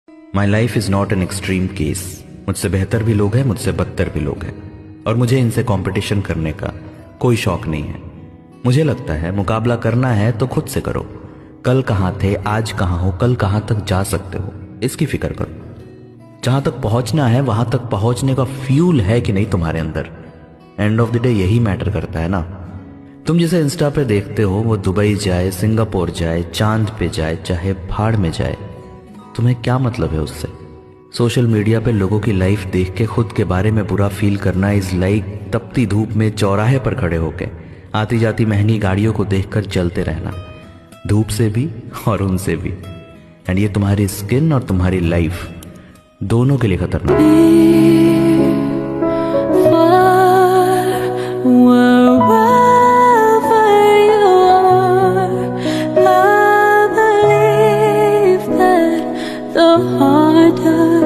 My life is not an extreme case. मुझसे बेहतर भी लोग हैं, मुझसे बदतर भी लोग हैं, और मुझे इनसे कंपटीशन करने का कोई शौक नहीं है। मुझे लगता है मुकाबला करना है तो खुद से करो। कल कहाँ थे, आज कहाँ हो, कल कहाँ तक जा सकते हो, इसकी फिक्र करो। जहां तक पहुंचना है वहां तक पहुंचने का फ्यूल है कि नहीं तुम्हारे अंदर। एंड ऑफ द डे यही मैटर करता है ना। तुम जिसे इंस्टा पे देखते हो वो दुबई जाए, सिंगापुर जाए, चांद पे जाए, चाहे भाड़ में जाए, तुम्हें क्या मतलब है उससे। सोशल मीडिया पे लोगों की लाइफ देख के खुद के बारे में बुरा फील करना इज लाइक तपती धूप में चौराहे पर खड़े होके आती जाती महंगी गाड़ियों को देखकर चलते रहना, धूप से भी और उनसे भी। एंड ये तुम्हारी स्किन और तुम्हारी लाइफ दोनों के लिए खतरनाक है। The harder